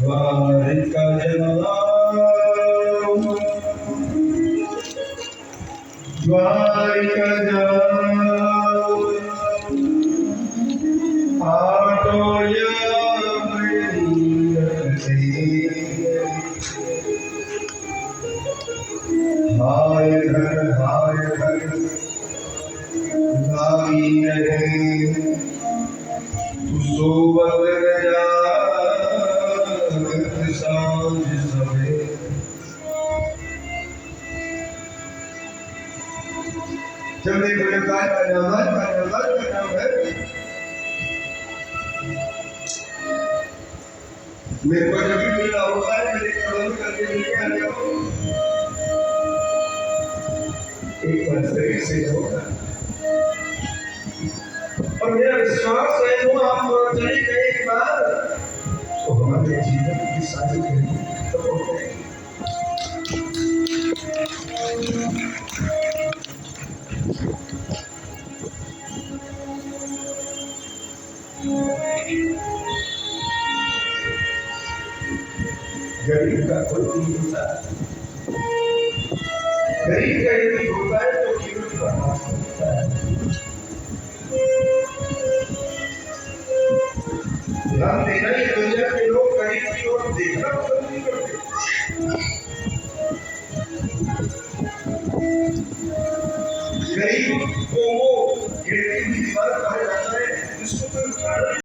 द्वारिका जाओ, द्वारिका जाओ, आटोया हाय घर गावी रहे तू सोवत गया सांझ सवे जल्दी बोले काय करना है मेरे को जब भी मिलना होता है मेरे कदम करके लेके आ जाओ एक बार सही से होगा और मेरा विश्वास है वो आप चले गए एक बार तो हमारे जीवन की सारी घड़ी तो हो जाएगी। गरीब का कोई नहीं होता, गरीब का यदि होता है तो जीवन बर्बाद होता है। ध्यान देना ही दुनिया